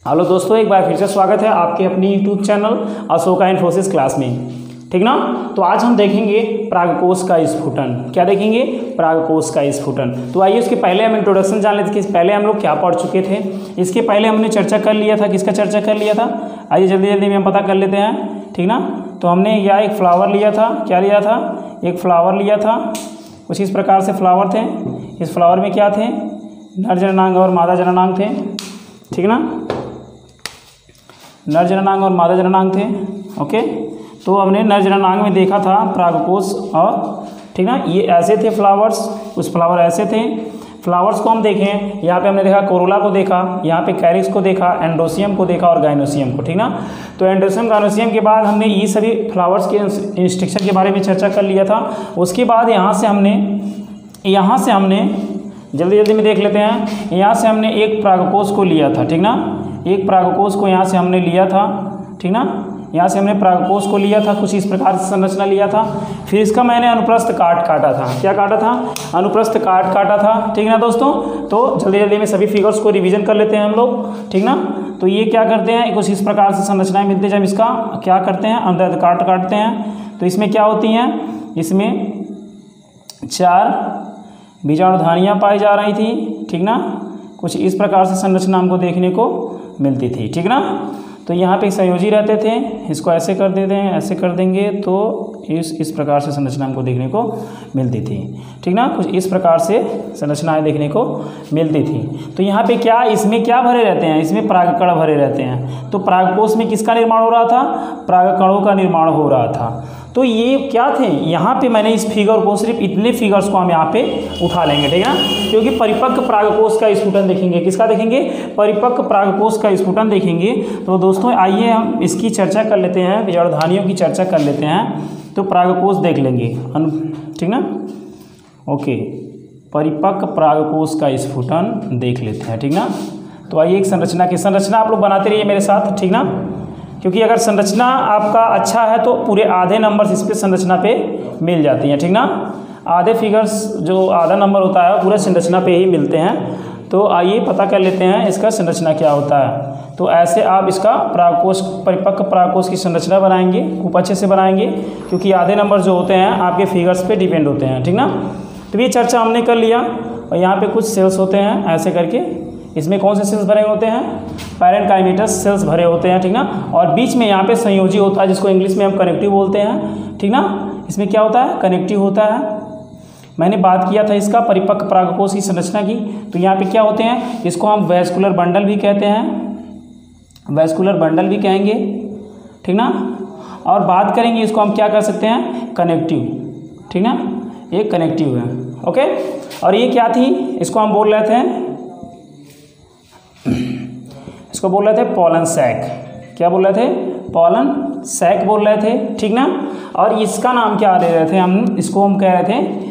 Hello दोस्तों, एक बार फिर से स्वागत है आपके अपनी YouTube channel Ashoka Infosys class में। ठीक ना। तो आज हम देखेंगे परागकोश का स्फुटन। क्या देखेंगे? परागकोश का स्फुटन। तो आइए उसके पहले हम इंट्रोडक्शन जान लेते हैं कि पहले हम लोग क्या पढ़ चुके थे। इसके पहले हमने चर्चा कर लिया था, किसका चर्चा कर लिया था? आइए जल्दी जल्दी में हम पता कर लेते हैं। ठीक ना। तो हमने यहाँ एक फ्लावर लिया था। क्या लिया था? एक फ्लावर लिया था। कुछ इस प्रकार से फ्लावर थे। इस फ्लावर में क्या थे? नर जननांग और मादा जननांग थे। ठीक ना। नर जननांग और मादा जननांग थे। ओके। तो हमने नर जननांग में देखा था परागकोश और ठीक ना, ये ऐसे थे फ्लावर्स, कुछ फ्लावर ऐसे थे। फ्लावर्स को हम देखें, यहाँ पे हमने देखा कोरोला को देखा, यहाँ पे कैरिक्स को देखा, एंड्रोसियम को देखा और गाइनोसियम को। ठीक ना। तो एंड्रोसियम गाइनोसियम के बाद हमने ये सभी फ्लावर्स के इंस्ट्रक्शन के बारे में चर्चा कर लिया था। उसके बाद यहाँ से हमने जल्दी जल्दी में देख लेते हैं। यहाँ से हमने एक परागकोश को लिया था। ठीक ना। एक परागकोश को यहाँ से हमने लिया था। ठीक ना। यहाँ से हमने परागकोश को लिया था, कुछ इस प्रकार से संरचना लिया था। फिर इसका मैंने अनुप्रस्थ काट काटा था। क्या काटा था? अनुप्रस्थ काट काटा था। ठीक ना दोस्तों। तो जल्दी जल्दी में सभी फिगर्स को रिवीजन कर लेते हैं हम लोग। ठीक ना। तो ये क्या करते हैं, कुछ इस प्रकार से संरचनाएं मिलती है। जब इसका क्या करते हैं, अंदर काट काटते हैं, तो इसमें क्या होती हैं? इसमें 4 बीजाणुधानियाँ पाई जा रही थी। ठीक ना। कुछ इस प्रकार से संरचना हमको देखने को मिलती थी। ठीक ना। तो यहाँ पे संयोजी रहते थे, इसको ऐसे कर देते हैं, ऐसे कर देंगे तो इस प्रकार से संरचना हमको देखने को मिलती थी। ठीक ना। कुछ इस प्रकार से संरचनाएं देखने को मिलती थी। तो यहाँ पे क्या, इसमें क्या भरे रहते हैं? इसमें परागकण भरे रहते हैं। तो परागकोश में किसका निर्माण हो रहा था? परागकणों का निर्माण हो रहा था। तो ये क्या थे? यहाँ पे मैंने इस फिगर को, सिर्फ इतने फिगर्स को हम यहाँ पे उठा लेंगे। ठीक है ना। क्योंकि परिपक्व परागकोश का स्फुटन देखेंगे। किसका देखेंगे? परिपक्व परागकोश का स्फुटन देखेंगे। तो दोस्तों आइए हम इसकी चर्चा कर लेते हैं, बीजाणुधानियों की चर्चा कर लेते हैं। तो परागकोश देख लेंगे। ठीक ना। ओके, परिपक्व परागकोश का स्फुटन देख लेते हैं। ठीक ना। तो आइए एक संरचना आप लोग बनाते रहिए मेरे साथ। ठीक ना। क्योंकि अगर संरचना आपका अच्छा है तो पूरे आधे नंबर इस पे संरचना पे मिल जाती हैं। ठीक ना। आधे फिगर्स जो आधा नंबर होता है पूरे संरचना पे ही मिलते हैं। तो आइए पता कर लेते हैं इसका संरचना क्या होता है। तो ऐसे आप इसका परागकोश, परिपक्व परागकोश की संरचना बनाएंगे, खूब अच्छे से बनाएंगे, क्योंकि आधे नंबर जो होते हैं आपके फिगर्स पे डिपेंड होते हैं। ठीक ना। तो ये चर्चा हमने कर लिया। और यहाँ पे कुछ सेल्स होते हैं ऐसे करके। इसमें कौन से सेल्स भरे होते हैं? पैरेन्काइमेटस सेल्स भरे होते हैं। ठीक ना। और बीच में यहाँ पे संयोजी होता है, जिसको इंग्लिश में हम कनेक्टिव बोलते हैं। ठीक ना। इसमें क्या होता है? कनेक्टिव होता है। मैंने बात किया था इसका परिपक्व परागकोश की संरचना की। तो यहाँ पे क्या होते हैं? इसको हम वैस्कुलर बंडल भी कहते हैं, वैस्कुलर बंडल भी कहेंगे। ठीक ना। और बात करेंगे इसको हम क्या कर सकते हैं? कनेक्टिव। ठीक ना। ये कनेक्टिव है। ओके। और ये क्या थी? इसको हम बोल रहे थे, इसको बोल रहे थे पॉलन सैक। क्या बोल रहे थे? पॉलन सैक बोल रहे थे। ठीक ना। और इसका नाम क्या दे रहे थे हम? इसको हम कह रहे थे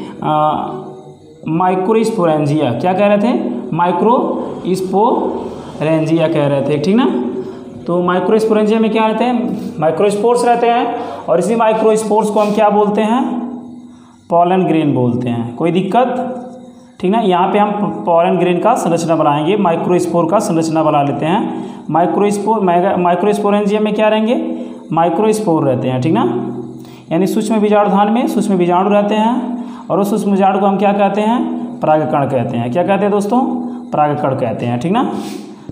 माइक्रोस्पोरेंजिया। क्या कह रहे थे? माइक्रोस्पोरेंजिया कह रहे थे। ठीक ना। तो माइक्रोस्पोरेंजिया में क्या रहते हैं? माइक्रोस्पोर्स रहते हैं। और इसी माइक्रोस्पोर्स को हम क्या बोलते हैं? पॉलन ग्रेन बोलते हैं। कोई दिक्कत? ठीक ना। यहाँ पे हम पॉलन ग्रेन का संरचना बनाएंगे, माइक्रोस्पोर का संरचना बना लेते हैं। माइक्रोस्पोरेंजिया में क्या रहेंगे? माइक्रोस्पोर रहते हैं। ठीक ना। यानी सूक्ष्म बीजाणुधान में सूक्ष्म बीजाणु रहते हैं। और उस सूक्ष्म बीजाणु को हम क्या कहते हैं? परागकण कहते हैं। क्या कहते हैं दोस्तों? परागकण कहते हैं। ठीक ना।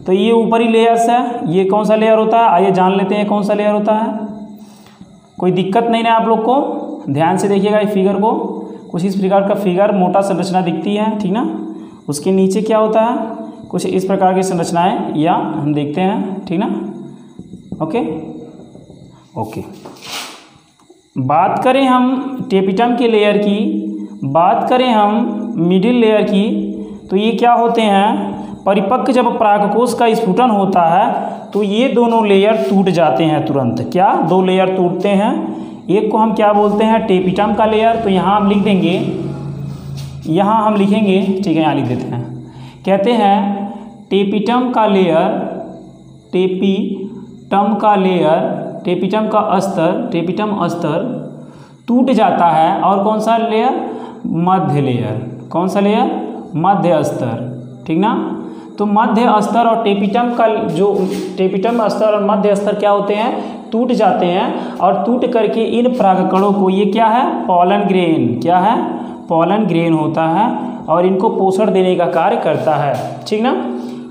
तो ये ऊपरी लेयर्स है। ये कौन सा लेयर होता है? आइए जान लेते हैं कौन सा लेयर होता है। कोई दिक्कत नहीं ना आप लोग को? ध्यान से देखिएगा इस फिगर को। कुछ इस प्रकार का फिगर, मोटा संरचना दिखती है। ठीक ना। उसके नीचे क्या होता है? कुछ इस प्रकार की संरचनाएं या हम देखते हैं। ठीक ना। ओके। ओके। बात करें हम टेपिटम के लेयर की, बात करें हम मिडिल लेयर की, तो ये क्या होते हैं? परिपक्व जब परागकोश का स्फुटन होता है तो ये दोनों लेयर टूट जाते हैं तुरंत। क्या? 2 लेयर टूटते हैं। एक को हम क्या बोलते हैं? टेपिटम का लेयर। तो यहाँ हम लिख देंगे, यहाँ हम लिखेंगे। ठीक है, यहाँ लिख देते हैं। कहते हैं टेपिटम का लेयर, टेपिटम का लेयर, टेपिटम का स्तर, टेपिटम स्तर टूट जाता है। और कौन सा लेयर? मध्य लेयर। कौन सा लेयर? मध्य स्तर। ठीक ना। तो मध्य स्तर और टेपिटम का जो टेपिटम स्तर और मध्य स्तर क्या होते हैं, टूट जाते हैं और टूट करके इन परागकणों को, ये क्या है, पॉलन ग्रेन, क्या है, पॉलन ग्रेन होता है और इनको पोषण देने का कार्य करता है, ठीक ना।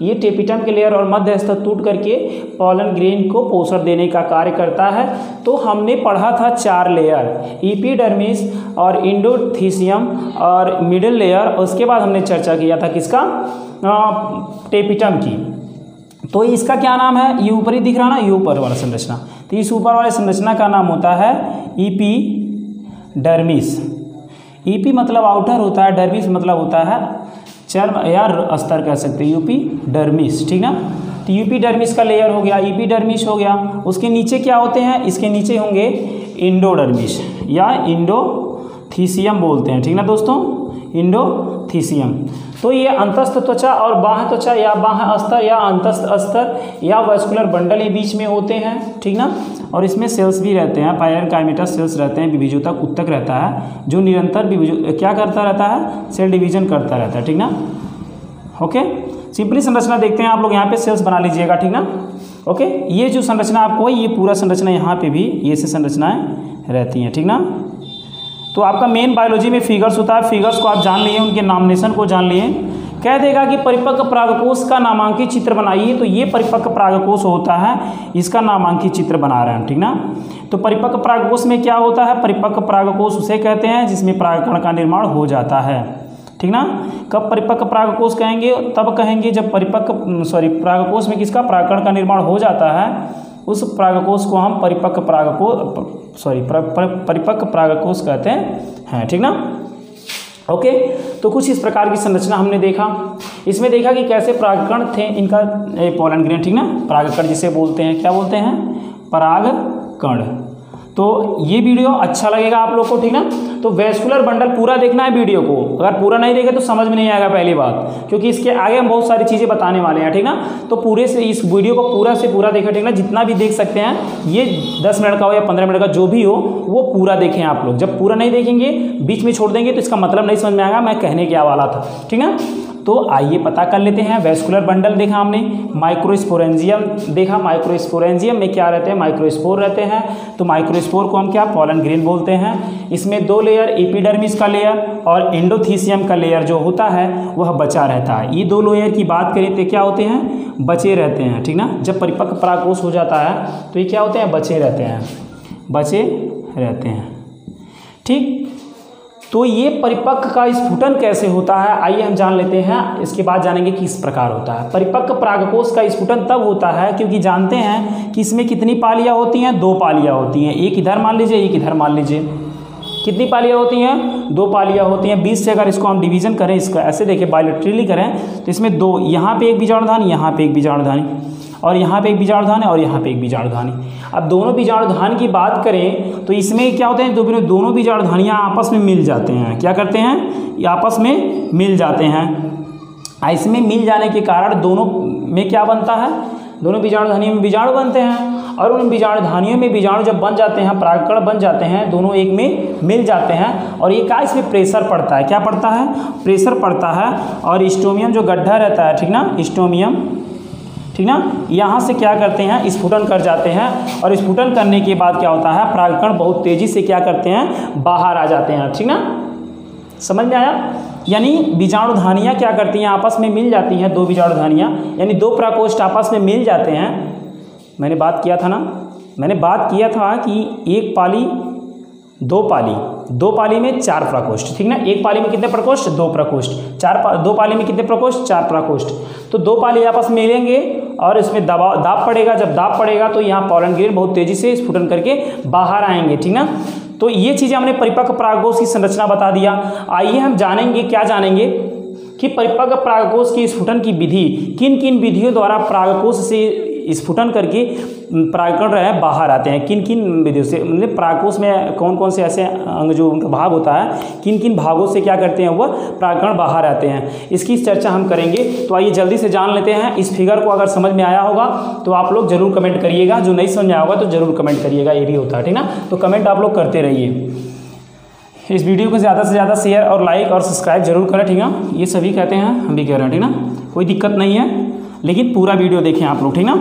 ये टेपिटम के लेयर और मध्य स्तर टूट करके पॉलन ग्रेन को पोषण देने का कार्य करता है। तो हमने पढ़ा था 4 लेयर, एपिडर्मिस और इंडोथीसियम और मिडिल लेयर, उसके बाद हमने चर्चा किया था किसका, टेपिटम की। तो इसका क्या नाम है, ये ऊपर ही दिख रहा ना, ये ऊपर वाला संरचना, तो इस ऊपर वाले संरचना का नाम होता है एपिडर्मिस। ईपी मतलब आउटर होता है, डर्मिस मतलब होता है चर्म या स्तर कह सकते हैं, यूपीडर्मिस, ठीक ना। तो यूपीडर्मिस का लेयर हो गया, ईपीडर्मिस हो गया। उसके नीचे क्या होते हैं, इसके नीचे होंगे इंडोडर्मिस या इंडोथीसियम बोलते हैं, ठीक ना दोस्तों, इंडोथीसियम। तो ये अंतस्थ त्वचा और बाह्य त्वचा या बाह्य स्तर या अंतस्थ स्तर या वैस्कुलर बंडल ये बीच में होते हैं, ठीक ना। और इसमें सेल्स भी रहते हैं, पैरेन्काइमेटा सेल्स रहते हैं, विभिजोतक उत्तक रहता है जो निरंतर क्या करता रहता है, सेल डिवीजन करता रहता है, ठीक ना। ओके, सिंपली संरचना देखते हैं, आप लोग यहाँ पे सेल्स बना लीजिएगा, ठीक ना। ओके, ये जो संरचना आपको है, ये पूरा संरचना यहाँ पे भी ये से संरचनाएँ रहती हैं, ठीक ना। तो आपका मेन बायोलॉजी में फिगर्स होता है, फिगर्स को आप जान लिए, उनके नामिनेशन को जान लिए। कह देगा कि परिपक्व परागकोश का नामांकित चित्र बनाइए, तो ये परिपक्व परागकोश होता है, इसका नामांकित चित्र बना रहे हैं, ठीक ना। तो परिपक्व परागकोश में क्या होता है, परिपक्व परागकोश उसे कहते हैं जिसमें परागकण का निर्माण हो जाता है, ठीक ना। कब परिपक्व परागकोश कहेंगे, तब कहेंगे जब परागकोश में किसका, परागकण का निर्माण हो जाता है, उस परागकोश को हम परिपक्व परागकोश कहते हैं, ठीक ना। ओके, तो कुछ इस प्रकार की संरचना हमने देखा। इसमें देखा कि कैसे परागकण थे, इनका पॉलन ग्रेन, ठीक ना, परागकण जिसे बोलते हैं, क्या बोलते हैं, परागकण। तो ये वीडियो अच्छा लगेगा आप लोग को, ठीक ना। तो वैस्कुलर बंडल पूरा देखना है वीडियो को, अगर पूरा नहीं देखे तो समझ में नहीं आएगा पहली बात, क्योंकि इसके आगे हम बहुत सारी चीज़ें बताने वाले हैं, ठीक ना। तो पूरे से इस वीडियो को पूरा से पूरा देखें, ठीक ना, जितना भी देख सकते हैं, ये 10 मिनट का हो या 15 मिनट का जो भी हो, वो पूरा देखें आप लोग। जब पूरा नहीं देखेंगे, बीच में छोड़ देंगे, तो इसका मतलब नहीं समझ में आएगा मैं कहने क्या वाला था, ठीक ना। तो आइए पता कर लेते हैं। वैस्कुलर बंडल देखा हमने, माइक्रोस्पोरेंजियम देखा, माइक्रोस्पोरेंजियम में क्या रहते हैं, माइक्रोस्पोर रहते हैं। तो माइक्रोस्पोर को हम क्या, पॉलन ग्रेन बोलते हैं। इसमें 2 लेयर, एपिडर्मिस का लेयर और इंडोथीसियम का लेयर जो होता है वह बचा रहता है। ये 2 लेयर की बात करें तो क्या होते हैं, बचे रहते हैं, ठीक ना। जब परिपक्व परागकोश हो जाता है तो ये क्या होते हैं, बचे रहते हैं, बचे रहते हैं, ठीक। तो ये परिपक्व का स्फुटन कैसे होता है, आइए हम जान लेते हैं। इसके बाद जानेंगे किस प्रकार होता है। परिपक्व परागकोश का स्फुटन तब होता है क्योंकि जानते हैं कि इसमें कितनी पालियाँ होती हैं, 2 पालियाँ होती हैं, एक इधर मान लीजिए, एक इधर मान लीजिए। कितनी पालियाँ होती हैं, 2 पालियाँ होती हैं। 20 से अगर इसको हम डिवीजन करें, इसको ऐसे देखिए बायोलेटरली करें, तो इसमें 2, यहाँ पे एक बीजाणुधानी, यहाँ पे एक बीजाणुधानी, और यहाँ पे एक बीजाणुधानी और यहाँ पे एक बीजाणुधानी। अब दोनों बीजाणुधान की बात करें तो इसमें क्या होते हैं, दोनों बीजाणुधानियाँ आपस में मिल जाते हैं, क्या करते हैं, ये आपस में मिल जाते हैं। इसमें मिल जाने के कारण दोनों में क्या बनता है, दोनों बीजाणुधानियों में बीजाणु बनते हैं, और उन बीजाणुधानियों में बीजाणु जब बन जाते हैं, परागकण बन जाते हैं, दोनों एक में मिल जाते हैं, और ये क्या, इसमें प्रेशर पड़ता है, क्या पड़ता है, प्रेशर पड़ता है, और स्टोमियम जो गड्ढा रहता है, ठीक ना, स्टोमियम, ठीक ना, यहाँ से क्या करते हैं, स्फुटन कर जाते हैं, और स्फुटन करने के बाद क्या होता है, परागकण बहुत तेज़ी से क्या करते हैं, बाहर आ जाते हैं, ठीक ना, समझ में आया। यानी बीजाणुधानियाँ क्या करती हैं, आपस में मिल जाती हैं, 2 बीजाणुधानियाँ, यानी 2 प्रकोष्ठ आपस में मिल जाते हैं। मैंने बात किया था ना, मैंने बात किया था कि 1 पाली 2 पाली, 2 पाली में 4 प्रकोष्ठ, ठीक ना। 1 पाली में कितने प्रकोष्ठ, 2 प्रकोष्ठ, 2 पाली में कितने प्रकोष्ठ, 4 प्रकोष्ठ। तो 2 पाली आपस में मिलेंगे और इसमें दाब पड़ेगा, जब दाब पड़ेगा तो यहाँ पॉलन ग्रेन बहुत तेज़ी से स्फुटन करके बाहर आएंगे, ठीक ना। तो ये चीज़ें हमने परिपक्व परागकोश की संरचना बता दिया। आइए हम जानेंगे, क्या जानेंगे कि परिपक्व परागकोश की स्फुटन की विधि, किन किन विधियों द्वारा परागकोश से स्फुटन करके परागकण रहे बाहर आते हैं, किन किन विधियों से, मतलब परागकोश में कौन कौन से ऐसे अंग जो उनका भाग होता है, किन किन भागों से क्या करते हैं वह परागकण बाहर आते हैं, इसकी चर्चा हम करेंगे। तो आइए जल्दी से जान लेते हैं। इस फिगर को अगर समझ में आया होगा तो आप लोग जरूर कमेंट करिएगा, जो नहीं समझ में आया होगा तो जरूर कमेंट करिएगा, ये भी होता है, ठीक ना। तो कमेंट आप लोग करते रहिए। इस वीडियो को ज़्यादा से ज़्यादा शेयर और लाइक और सब्सक्राइब जरूर करें, ठीक है, ये सभी कहते हैं, हम भी कह रहे हैं, ठीक ना। कोई दिक्कत नहीं है, लेकिन पूरा वीडियो देखें आप लोग, ठीक ना।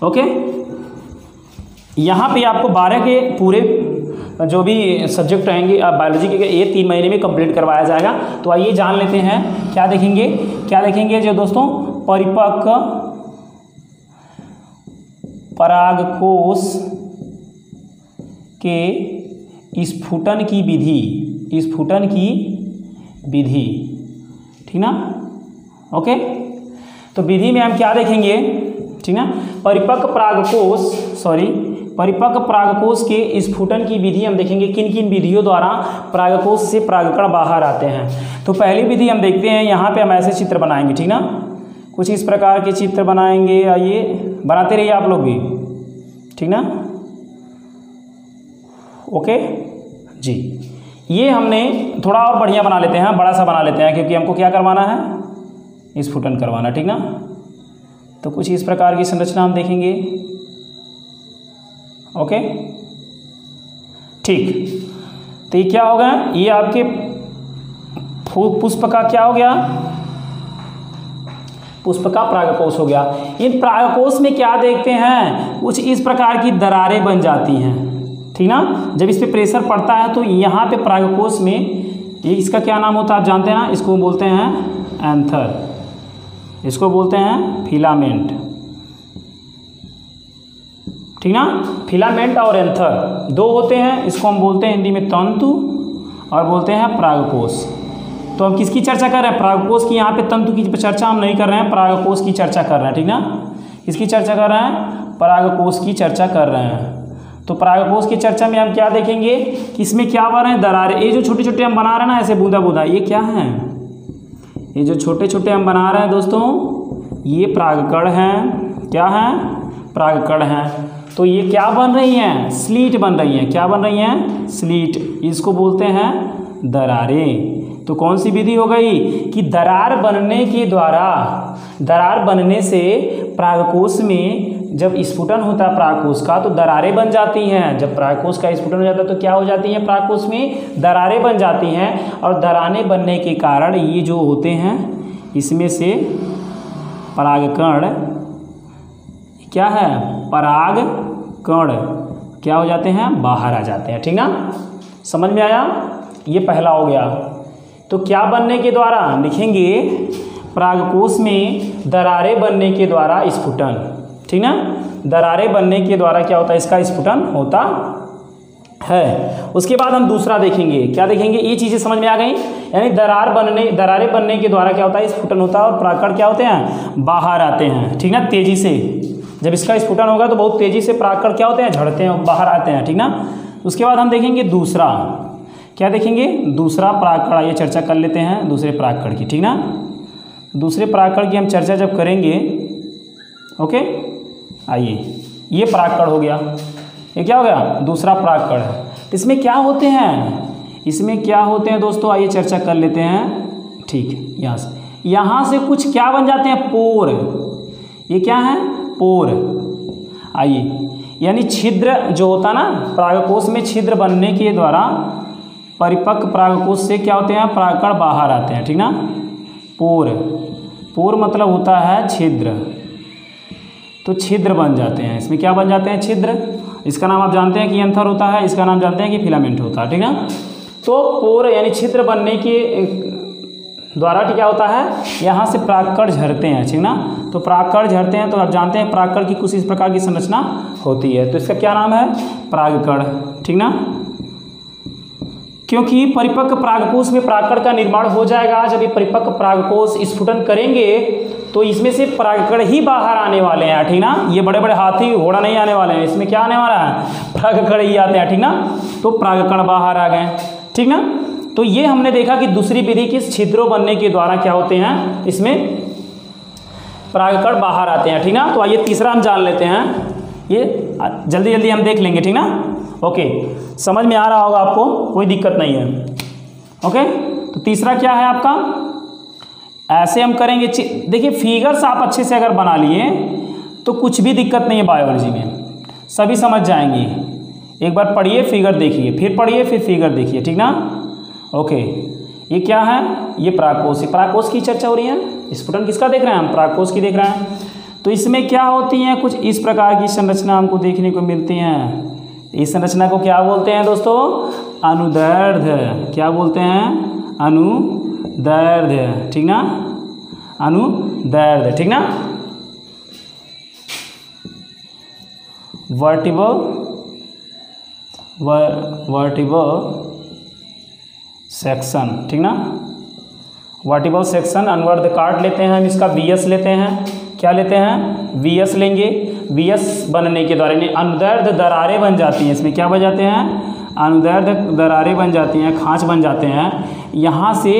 ओके, यहाँ पे आपको 12 के पूरे जो भी सब्जेक्ट रहेंगे बायोलॉजी के, ये 3 महीने में कंप्लीट करवाया जाएगा। तो आइए जान लेते हैं क्या देखेंगे जो दोस्तों, परिपक्व परागकोश के स्फुटन की विधि, ठीक ना। ओके, तो विधि में हम क्या देखेंगे, ठीक ना। परिपक्व परागकोश के स्फुटन की विधि हम देखेंगे, किन किन विधियों द्वारा परागकोश से परागकण बाहर आते हैं। तो पहली विधि हम देखते हैं, यहाँ पे हम ऐसे चित्र बनाएंगे, ठीक ना। कुछ इस प्रकार के चित्र बनाएंगे, आइए बनाते रहिए आप लोग भी, ठीक ना। ओके जी, ये हमने थोड़ा और बढ़िया बना लेते हैं, बड़ा सा बना लेते हैं, क्योंकि हमको क्या करवाना है, स्फुटन करवाना, ठीक ना। तो कुछ इस प्रकार की संरचना हम देखेंगे। ओके, ठीक, तो ये क्या होगा, ये आपके पुष्प का क्या हो गया, पुष्प का परागकोश हो गया। इन परागकोश में क्या देखते हैं, कुछ इस प्रकार की दरारें बन जाती हैं, ठीक ना। जब इस पे प्रेशर पड़ता है तो यहाँ पे परागकोश में, ये इसका क्या नाम होता है आप जानते हैं ना, इसको बोलते हैं एंथर, इसको बोलते हैं फिलामेंट, ठीक ना। फिलामेंट और एंथर 2 होते हैं, इसको हम बोलते हैं हिंदी में तंतु और बोलते हैं परागकोश। तो हम किसकी चर्चा कर रहे हैं, परागकोश की। यहाँ पे तंतु की चर्चा हम नहीं कर रहे हैं, परागकोश की चर्चा कर रहे हैं, ठीक ना। किसकी चर्चा कर रहे हैं, परागकोश की चर्चा कर रहे हैं। तो परागकोश की चर्चा में हम क्या देखेंगे कि इसमें क्या बन रहे हैं, दरारें। ये जो छोटे छोटे हम बना रहे हैं ना, ऐसे बूंदा बूंदा, ये क्या है, ये जो छोटे छोटे हम बना रहे हैं दोस्तों, ये परागकण हैं। क्या हैं, परागकण हैं। तो ये क्या बन रही हैं, स्लीट बन रही हैं। क्या बन रही हैं, स्लीट, इसको बोलते हैं दरारें। तो कौन सी विधि हो गई कि दरार बनने से परागकोश में जब स्फुटन होता है परागकोश का, तो दरारें बन जाती हैं। जब परागकोश का स्फुटन हो जाता है तो क्या हो जाती हैं, परागकोश में दरारें बन जाती हैं। और दरारें बनने के कारण ये जो होते हैं, इसमें से परागकण क्या है, परागकण क्या हो जाते हैं, बाहर आ जाते हैं, ठीक ना। समझ में आया, ये पहला हो गया। तो क्या बनने के द्वारा लिखेंगे, परागकोश में दरारें बनने के द्वारा स्फुटन, ठीक ना। दरारें बनने के द्वारा क्या होता है, इसका स्फुटन होता है। उसके बाद हम दूसरा देखेंगे, क्या देखेंगे, ये चीज़ें समझ में आ गई। यानी दरारें बनने के द्वारा क्या होता है, स्फुटन होता है और परागकण क्या होते हैं, बाहर आते हैं, ठीक ना, तेजी से। जब इसका स्फुटन होगा तो बहुत तेजी से परागकण क्या होते हैं, झड़ते हैं, बाहर आते हैं, ठीक ना। उसके बाद हम देखेंगे दूसरा, क्या देखेंगे, दूसरा परागकण। आइए चर्चा कर लेते हैं दूसरे परागकण की, ठीक ना। दूसरे परागकण की हम चर्चा जब करेंगे, ओके, आइए, ये परागकण हो गया, ये क्या हो गया, दूसरा परागकण है। इसमें क्या होते हैं, इसमें क्या होते हैं दोस्तों, आइए चर्चा कर लेते हैं। ठीक, यहाँ से कुछ क्या बन जाते हैं, पोर। ये क्या है, पोर। आइए, यानी छिद्र जो होता ना परागकोश में, छिद्र बनने के द्वारा परिपक्व परागकोश से क्या होते हैं, परागकण बाहर आते हैं, ठीक ना। पोर, पोर मतलब होता है छिद्र। तो छिद्र बन जाते हैं, इसमें क्या बन जाते हैं, छिद्र। इसका नाम आप जानते हैं कि एंथर होता है, इसका नाम जानते हैं कि फिलामेंट होता है, ठीक है। तो पोर यानी छिद्र बनने के द्वारा क्या होता है, यहाँ से परागकण झरते हैं, ठीक ना। तो परागकण झरते हैं, तो आप जानते हैं परागकण की कुछ इस प्रकार की संरचना होती है। तो इसका क्या नाम है, परागकण, ठीक ना। क्योंकि परिपक्व परागकोश में परागकण का निर्माण हो जाएगा। जब ये परिपक्व परागकोश स्फुटन करेंगे तो इसमें से परागकण ही बाहर आने वाले हैं, ठीक ना। ये बड़े बड़े हाथी घोड़ा नहीं आने वाले हैं, इसमें क्या आने वाला है, परागकण ही आते हैं, ठीक ना। तो परागकण बाहर आ गए, ठीक ना। तो ये हमने देखा कि दूसरी विधि के छिद्रों बनने के द्वारा क्या होते हैं, इसमें परागकण बाहर आते हैं, ठीक ना। तो आइए तीसरा हम जान लेते हैं, ये जल्दी जल्दी हम देख लेंगे, ठीक ना। ओके, समझ में आ रहा होगा आपको, कोई दिक्कत नहीं है। ओके, तो तीसरा क्या है आपका, ऐसे हम करेंगे। देखिए फिगर्स आप अच्छे से अगर बना लिए तो कुछ भी दिक्कत नहीं है, बायोलॉजी में सभी समझ जाएंगे। एक बार पढ़िए, फिगर देखिए, फिर पढ़िए, फिर फिगर देखिए, ठीक ना। ओके, ये क्या है, ये परागकोश। परागकोश की चर्चा हो रही है, स्फुटन किसका देख रहे हैं हम, परागकोश की देख रहे हैं। तो इसमें क्या होती हैं, कुछ इस प्रकार की संरचना हमको देखने को मिलती हैं। इस संरचना को क्या बोलते हैं दोस्तों, अनुदैर्ध्य। क्या बोलते हैं, अनुदैर्ध्य, ठीक ना, अनुदैर्ध्य, ठीक ना। वर्टिबल सेक्शन, ठीक ना, वर्टिबल सेक्शन। अनुदैर्ध्य काट लेते हैं हम, इसका VS लेते हैं। क्या लेते हैं, VS लेंगे। VS बनने के द्वारा अनुदैर्ध्य दरारें बन जाती हैं। इसमें क्या बन जाते हैं, अनुदैर्ध्य दरारें बन जाती हैं, खांच बन जाते हैं। यहाँ से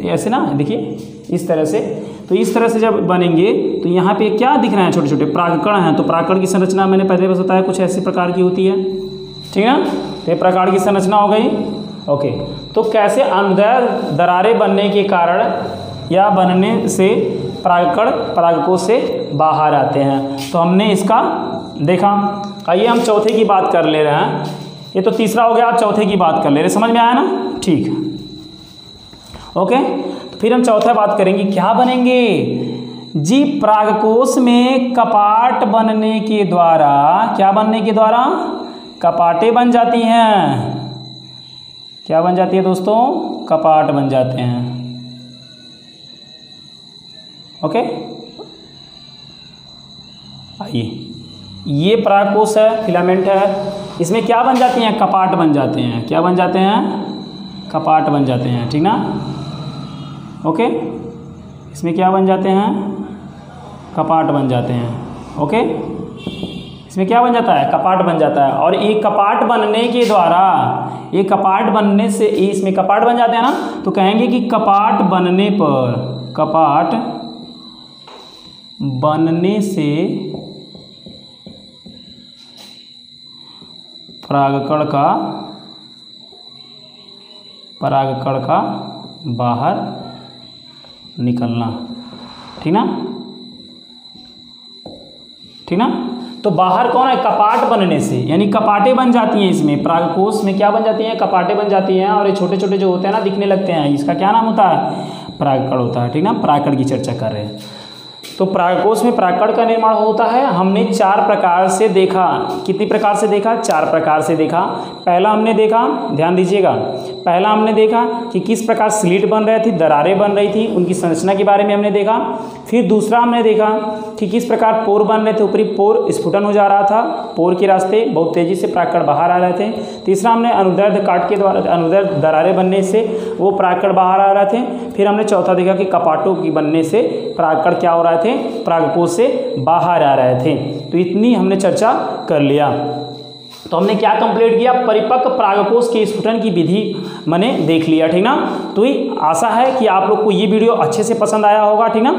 ऐसे ना, देखिए इस तरह से। तो इस तरह से जब बनेंगे तो यहाँ पे क्या दिख रहे हैं, छोटे छोटे परागकण हैं। तो परागकण की संरचना मैंने पहले बस बताया, कुछ ऐसी प्रकार की होती है, ठीक है। तो ये प्रकार की संरचना हो गई। ओके, तो कैसे अनुदैर्ध्य दरारें बनने के कारण या बनने से परागकण परागकोश से बाहर आते हैं। तो हमने इसका देखा। आइए हम चौथे की बात कर ले रहे हैं। ये तो तीसरा हो गया, आप चौथे की बात कर ले रहे, समझ में आया ना, ठीक। ओके, तो फिर हम चौथा बात करेंगे, क्या बनेंगे जी, परागकोश में कपाट बनने के द्वारा, क्या बनने के द्वारा, कपाटें बन जाती हैं। क्या बन जाती है दोस्तों, कपाट बन जाते हैं। ओके, आइए, ये परागकोश है, फिलामेंट है, इसमें क्या बन जाती हैं, कपाट बन जाते हैं। क्या बन जाते हैं, कपाट बन जाते हैं, ठीक ना। ओके, इसमें क्या बन जाते हैं, कपाट बन जाते हैं। ओके, इसमें क्या बन जाता है, कपाट बन जाता है। और एक कपाट बनने के द्वारा, ये कपाट बनने से, इसमें कपाट बन जाते हैं ना, तो कहेंगे कि कपाट बनने पर, कपाट बनने से परागकण का बाहर निकलना, ठीक ना, ठीक ना। तो बाहर कौन है, कपाट बनने से, यानी कपाटें बन जाती हैं। इसमें परागकोश में क्या बन जाती हैं, कपाटें बन जाती हैं। और ये छोटे छोटे जो होते हैं ना, दिखने लगते हैं, इसका क्या नाम होता है, परागकण होता है, ठीक ना। परागकण की चर्चा कर रहे हैं। तो परागकोश में परागकण का निर्माण होता है। हमने 4 प्रकार से देखा। कितनी प्रकार से देखा, 4 प्रकार से देखा। पहला हमने देखा, ध्यान दीजिएगा, पहला हमने देखा कि किस प्रकार स्लिट बन रहे थे, दरारें बन रही थी, उनकी संरचना के बारे में हमने देखा। फिर दूसरा हमने देखा कि किस प्रकार पोर बन रहे थे, ऊपरी पोर स्फुटन हो जा रहा था, पोर के रास्ते बहुत तेजी से परागकण बाहर आ रहे थे। तीसरा हमने अनुदैर्ध्य काट के द्वारा, अनुदैर्ध्य दरारें बनने से वो परागकण बाहर आ रहे थे। फिर हमने चौथा देखा कि कपाटों की बनने से परागकण क्या हो रहे थे, परागकोश से बाहर आ रहे थे। तो इतनी हमने चर्चा कर लिया। तो हमने क्या कंप्लीट किया, परिपक्व परागकोश के स्फुटन की विधि मैंने देख लिया, ठीक ना। तो ये आशा है कि आप लोग को ये वीडियो अच्छे से पसंद आया होगा, ठीक ना।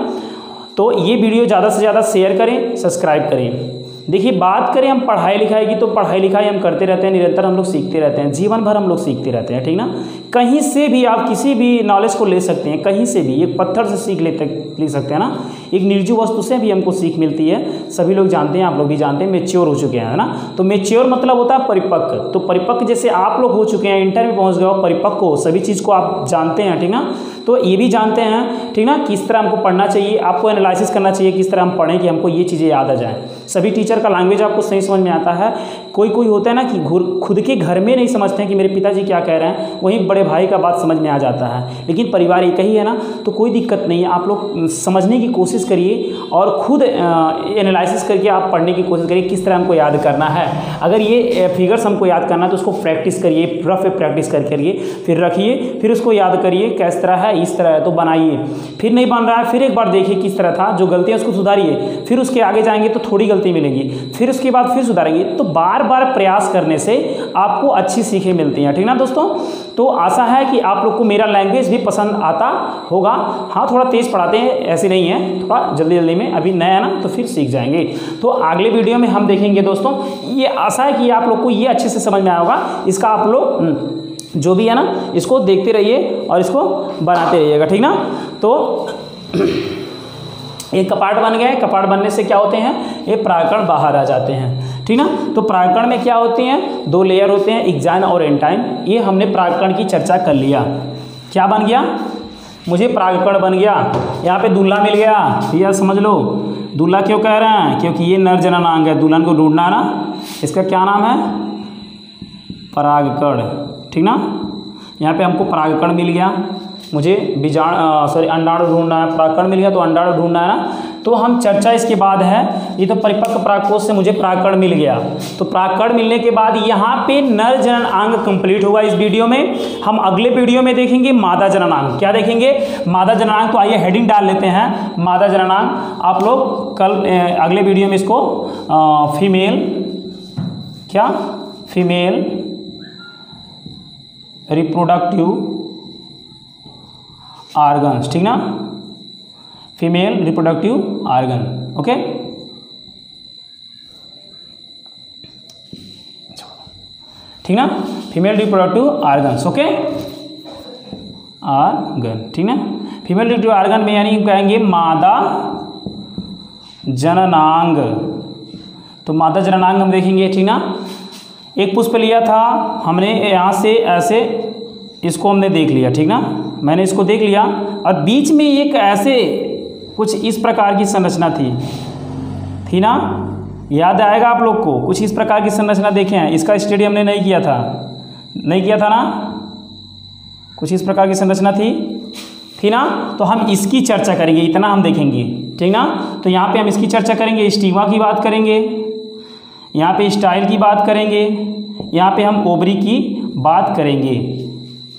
तो ये वीडियो ज़्यादा से ज़्यादा शेयर करें, सब्सक्राइब करें। देखिए, बात करें हम पढ़ाई लिखाई की, तो पढ़ाई लिखाई हम करते रहते हैं, निरंतर हम लोग सीखते रहते हैं, जीवन भर हम लोग सीखते रहते हैं, ठीक ना। कहीं से भी आप किसी भी नॉलेज को ले सकते हैं, कहीं से भी। एक पत्थर से सीख ले सकते हैं ना, एक निर्जीव वस्तु से भी हमको सीख मिलती है। सभी लोग जानते हैं, आप लोग भी जानते हैं, मेच्योर हो चुके हैं, है ना। तो मेच्योर मतलब होता है परिपक्व। तो परिपक्व जैसे आप लोग हो चुके हैं, इंटर में पहुँच गए हो, परिपक्व हो, सभी चीज़ को आप जानते हैं, ठीक ना। तो ये भी जानते हैं, ठीक ना, किस तरह हमको पढ़ना चाहिए, आपको एनालिसिस करना चाहिए, किस तरह हम पढ़ें कि हमको ये चीज़ें याद आ जाएँ। सभी टीचर का लैंग्वेज आपको सही समझ में आता है। कोई होता है ना कि खुद के घर में नहीं समझते हैं कि मेरे पिताजी क्या कह रहे हैं, वहीं बड़े भाई का बात समझ में आ जाता है। लेकिन परिवार एक ही है ना, तो कोई दिक्कत नहीं है। आप लोग समझने की कोशिश करिए और खुद एनालिसिस करके आप पढ़ने की कोशिश करिए, किस तरह हमको याद करना है। अगर ये फिगर्स हमको याद करना है तो उसको प्रैक्टिस करिए, रफ प्रैक्टिस करिए, फिर रखिए, फिर उसको याद करिए, किस तरह है, इस तरह है तो बनाइए। फिर नहीं बन रहा है, फिर एक बार देखिए किस तरह था, जो गलतियाँ उसको सुधारिए। फिर उसके आगे जाएंगे तो थोड़ी गलती मिलेंगी, फिर उसके बाद फिर सुधारेंगे। तो बार बार प्रयास करने से आपको अच्छी सीखें मिलती हैं, ठीक ना दोस्तों। तो आशा है कि आप लोग को मेरा लैंग्वेज भी पसंद आता होगा। हाँ, थोड़ा तेज़ पढ़ाते हैं, ऐसे नहीं है, थोड़ा जल्दी जल्दी में, अभी नया है ना, तो फिर सीख जाएंगे। तो अगले वीडियो में हम देखेंगे दोस्तों। ये आशा है कि आप लोग को ये अच्छे से समझ में आया होगा। इसका आप लोग जो भी है ना, इसको देखते रहिए और इसको बनाते रहिएगा, ठीक ना। तो एक कपाट बन गए, कपाट बनने से क्या होते हैं, ये परागकण बाहर आ जाते हैं, ठीक ना। तो परागकण में क्या होती हैं, 2 लेयर होते हैं, एक्साइन और एंटाइन। ये हमने परागकण की चर्चा कर लिया। क्या बन गया, मुझे परागकण बन गया। यहाँ पे दूल्हा मिल गया, भैया समझ लो। दूल्हा क्यों कह रहे हैं, क्योंकि ये नर जननांग है, दुल्हन को ढूंढना है ना, इसका क्या नाम है, परागकण, ठीक ना। यहाँ पे हमको परागकण मिल गया, मुझे अंडाणु ढूंढना है, परागकण मिल गया तो अंडाणु ढूंढना है ना। तो हम चर्चा इसके बाद है, ये तो परिपक्व परागकोश से मुझे परागकण मिल गया। तो परागकण मिलने के बाद यहाँ पे नर जननांग कंप्लीट हुआ। इस वीडियो में हम अगले वीडियो में देखेंगे मादा जननांग। क्या देखेंगे, मादा जननांग। तो आइए हेडिंग डाल लेते हैं, मादा जननांग। आप लोग कल अगले वीडियो में इसको फीमेल रिप्रोडक्टिव ऑर्गन्स, ठीक ना, फीमेल रिप्रोडक्टिव ऑर्गन, ओके। ठीक ना, female reproductive organs, okay, organ, ठीक ना। फीमेल रिप्रोडक्टिव ऑर्गन में यानी कहेंगे मादा जननांग। तो मादा जननांग हम देखेंगे, ठीक ना। एक पुष्प लिया था हमने, यहाँ से ऐसे इसको हमने देख लिया, ठीक ना, मैंने इसको देख लिया, और बीच में एक ऐसे कुछ इस प्रकार की संरचना थी ना, याद आएगा आप लोग को, कुछ इस प्रकार की संरचना देखे हैं। इसका स्टडी हमने नहीं किया था ना, कुछ इस प्रकार की संरचना थी ना। तो हम इसकी चर्चा करेंगे, इतना हम देखेंगे, ठीक ना। तो यहाँ पे हम इसकी चर्चा करेंगे, स्टिग्मा की बात करेंगे, यहाँ पे स्टाइल की बात करेंगे, यहाँ पे हम ओवरी की बात करेंगे,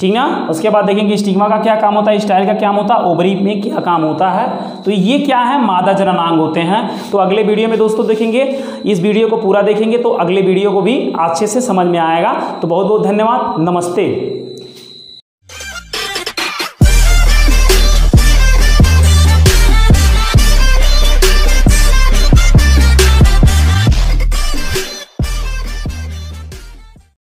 ठीक ना। उसके बाद देखेंगे स्टिग्मा का क्या काम होता है, स्टाइल का क्या होता है, ओवरी में क्या काम होता है। तो ये क्या है, मादा जननांग होते हैं। तो अगले वीडियो में दोस्तों देखेंगे, इस वीडियो को पूरा देखेंगे तो अगले वीडियो को भी अच्छे से समझ में आएगा। तो बहुत बहुत धन्यवाद, नमस्ते।